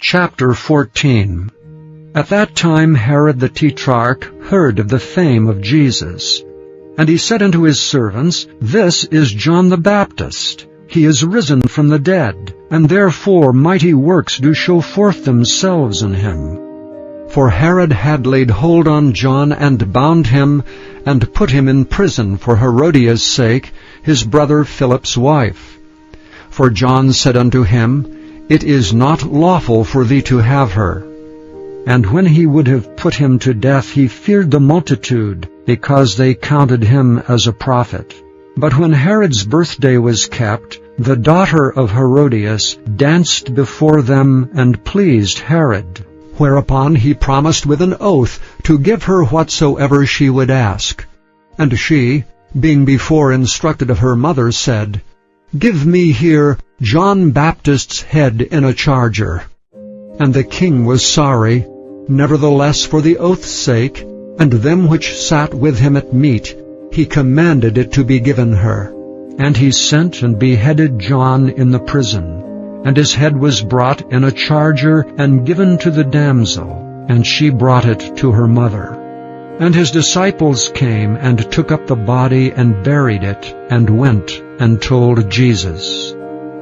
Chapter 14. At that time Herod the Tetrarch heard of the fame of Jesus. And he said unto his servants, This is John the Baptist. He is risen from the dead, and therefore mighty works do show forth themselves in him. For Herod had laid hold on John, and bound him, and put him in prison for Herodias' sake, his brother Philip's wife. For John said unto him, It is not lawful for thee to have her. And when he would have put him to death, he feared the multitude, because they counted him as a prophet. But when Herod's birthday was kept, the daughter of Herodias danced before them and pleased Herod. Whereupon he promised with an oath to give her whatsoever she would ask. And she, being before instructed of her mother, said, Give me here John Baptist's head in a charger. And the king was sorry. Nevertheless, for the oath's sake, and them which sat with him at meat, he commanded it to be given her. And he sent and beheaded John in the prison. And his head was brought in a charger and given to the damsel, and she brought it to her mother. And his disciples came and took up the body and buried it, and went and told Jesus.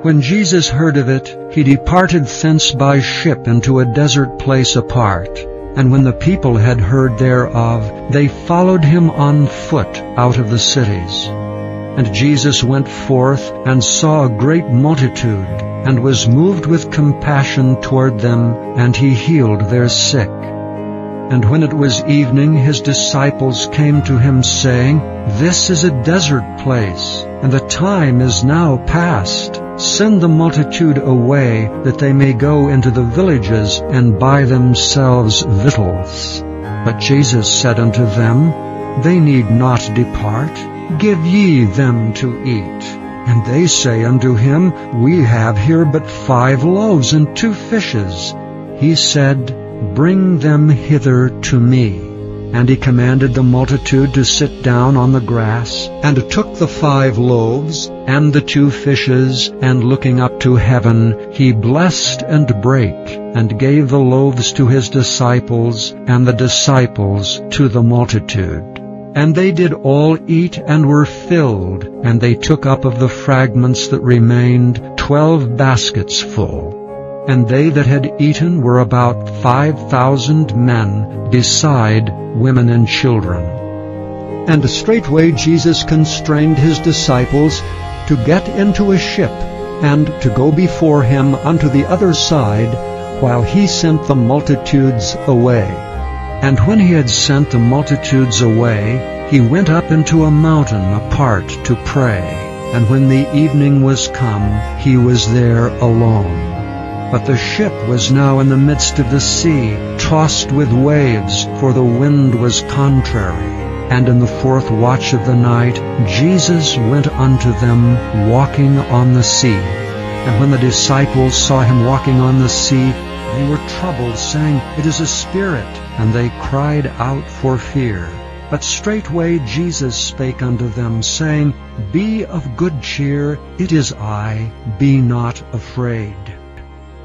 When Jesus heard of it, he departed thence by ship into a desert place apart. And when the people had heard thereof, they followed him on foot out of the cities. And Jesus went forth and saw a great multitude, and was moved with compassion toward them, and he healed their sick. And when it was evening, his disciples came to him, saying, This is a desert place, and the time is now past. Send the multitude away, that they may go into the villages and buy themselves victuals. But Jesus said unto them, They need not depart. Give ye them to eat. And they say unto him, We have here but 5 loaves and 2 fishes. He said, Bring them hither to me. And he commanded the multitude to sit down on the grass, and took the 5 loaves and the 2 fishes, and looking up to heaven, he blessed and brake, and gave the loaves to his disciples, and the disciples to the multitude. And they did all eat and were filled, and they took up of the fragments that remained 12 baskets full. And they that had eaten were about 5,000 men, beside women and children. And straightway Jesus constrained his disciples to get into a ship, and to go before him unto the other side, while he sent the multitudes away. And when he had sent the multitudes away, he went up into a mountain apart to pray. And when the evening was come, he was there alone. But the ship was now in the midst of the sea, tossed with waves, for the wind was contrary. And in the 4th watch of the night, Jesus went unto them, walking on the sea. And when the disciples saw him walking on the sea, they were troubled, saying, It is a spirit. And they cried out for fear. But straightway Jesus spake unto them, saying, Be of good cheer, it is I, be not afraid.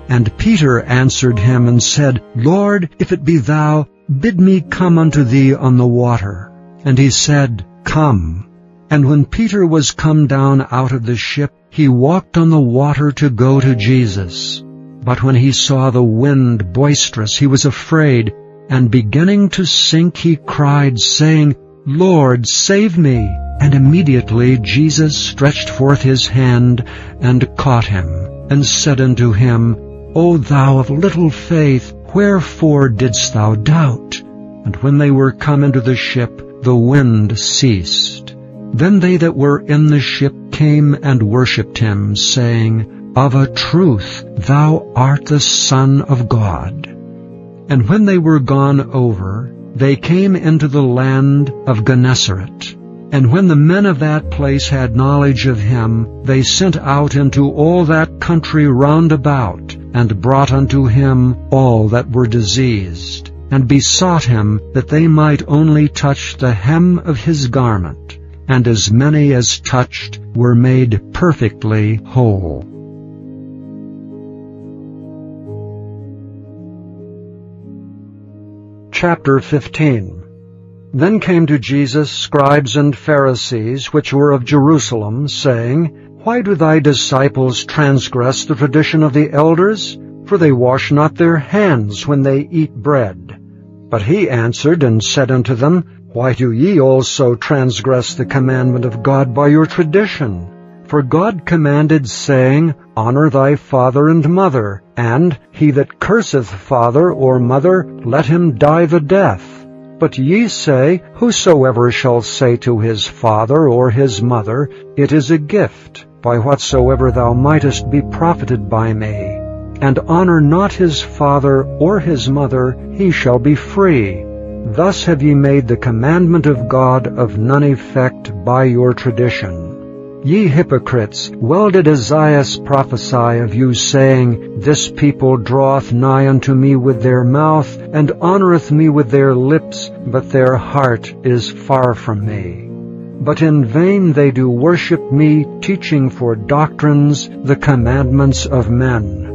And Peter answered him and said, Lord, if it be thou, bid me come unto thee on the water. And he said, Come. And when Peter was come down out of the ship, he walked on the water to go to Jesus. But when he saw the wind boisterous, he was afraid, and beginning to sink, he cried, saying, Lord, save me. And immediately Jesus stretched forth his hand, and caught him, and said unto him, O thou of little faith, wherefore didst thou doubt? And when they were come into the ship, the wind ceased. Then they that were in the ship came and worshipped him, saying, Of a truth thou art the Son of God. And when they were gone over, they came into the land of Gennesaret. And when the men of that place had knowledge of him, they sent out into all that country round about, and brought unto him all that were diseased, and besought him that they might only touch the hem of his garment. And as many as touched were made perfectly whole. chapter 15. Then came to Jesus scribes and Pharisees, which were of Jerusalem, saying, Why do thy disciples transgress the tradition of the elders? For they wash not their hands when they eat bread. But he answered and said unto them, Why do ye also transgress the commandment of God by your tradition? For God commanded, saying, Honor thy father and mother, and he that curseth father or mother, let him die the death. But ye say, Whosoever shall say to his father or his mother, It is a gift, by whatsoever thou mightest be profited by me, and honor not his father or his mother, he shall be free. Thus have ye made the commandment of God of none effect by your tradition. Ye hypocrites, well did Esaias prophesy of you, saying, This people draweth nigh unto me with their mouth, and honoureth me with their lips, but their heart is far from me. But in vain they do worship me, teaching for doctrines the commandments of men.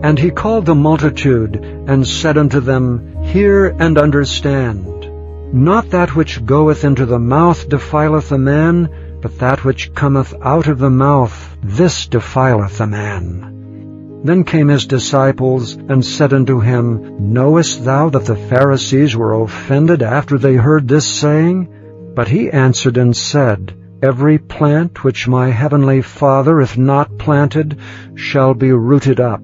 And he called the multitude, and said unto them, Hear and understand. Not that which goeth into the mouth defileth a man, but that which cometh out of the mouth, this defileth a man. Then came his disciples, and said unto him, Knowest thou that the Pharisees were offended after they heard this saying? But he answered and said, Every plant which my heavenly Father hath not planted shall be rooted up.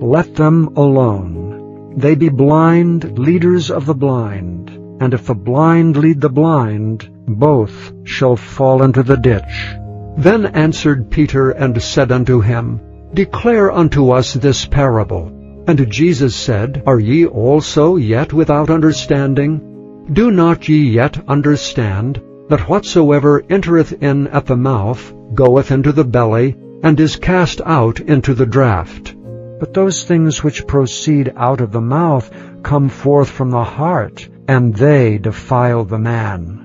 Let them alone. They be blind leaders of the blind, and if the blind lead the blind, both shall fall into the ditch. Then answered Peter and said unto him, Declare unto us this parable. And Jesus said, Are ye also yet without understanding? Do not ye yet understand, that whatsoever entereth in at the mouth goeth into the belly, and is cast out into the draught? But those things which proceed out of the mouth come forth from the heart, and they defile the man.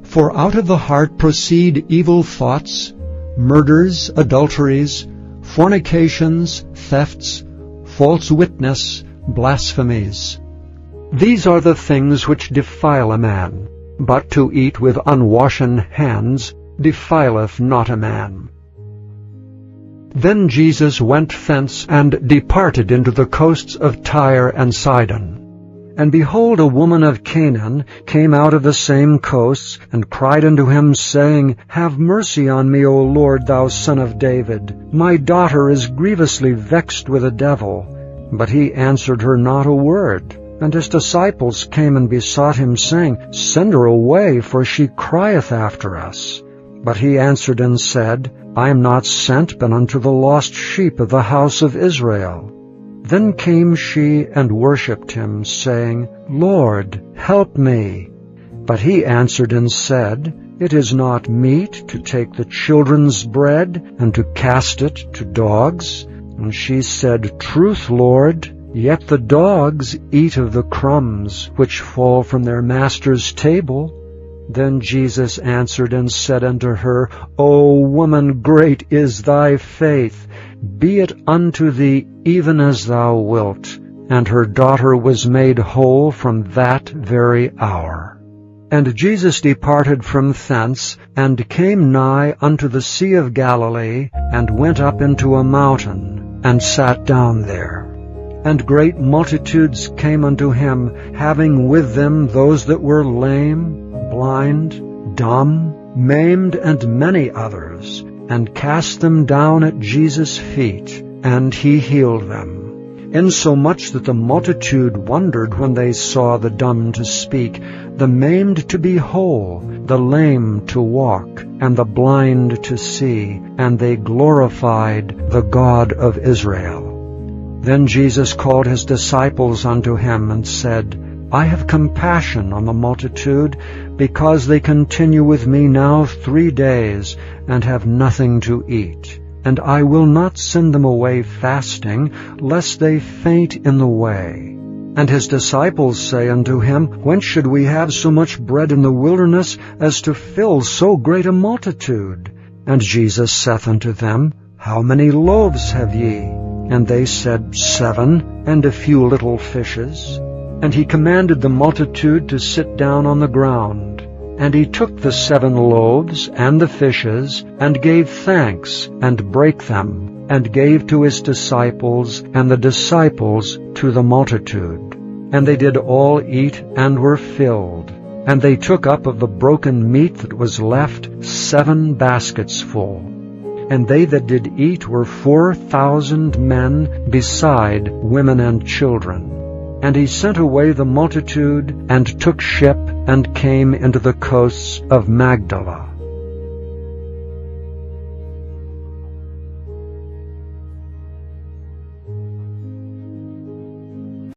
For out of the heart proceed evil thoughts, murders, adulteries, fornications, thefts, false witness, blasphemies. These are the things which defile a man, but to eat with unwashen hands defileth not a man. Then Jesus went thence and departed into the coasts of Tyre and Sidon. And behold, a woman of Canaan came out of the same coasts, and cried unto him, saying, Have mercy on me, O Lord, thou Son of David. My daughter is grievously vexed with a devil. But he answered her not a word. And his disciples came and besought him, saying, Send her away, for she crieth after us. But he answered and said, I am not sent but unto the lost sheep of the house of Israel. Then came she and worshipped him, saying, Lord, help me. But he answered and said, It is not meet to take the children's bread, and to cast it to dogs. And she said, Truth, Lord, yet the dogs eat of the crumbs which fall from their master's table. Then Jesus answered and said unto her, O woman, great is thy faith. Be it unto thee even as thou wilt. And her daughter was made whole from that very hour. And Jesus departed from thence, and came nigh unto the Sea of Galilee, and went up into a mountain, and sat down there. And great multitudes came unto him, having with them those that were lame, blind, dumb, maimed, and many others, and cast them down at Jesus' feet, and he healed them. Insomuch that the multitude wondered when they saw the dumb to speak, the maimed to be whole, the lame to walk, and the blind to see, and they glorified the God of Israel. Then Jesus called his disciples unto him, and said, I have compassion on the multitude, because they continue with me now 3 days, and have nothing to eat. And I will not send them away fasting, lest they faint in the way. And his disciples say unto him, Whence should we have so much bread in the wilderness, as to fill so great a multitude? And Jesus saith unto them, How many loaves have ye? And they said, 7, and a few little fishes. And he commanded the multitude to sit down on the ground. And he took the 7 loaves and the fishes, and gave thanks, and brake them, and gave to his disciples, and the disciples to the multitude. And they did all eat, and were filled. And they took up of the broken meat that was left 7 baskets full. And they that did eat were 4,000 men, beside women and children. And he sent away the multitude, and took ship, and came into the coasts of Magdala.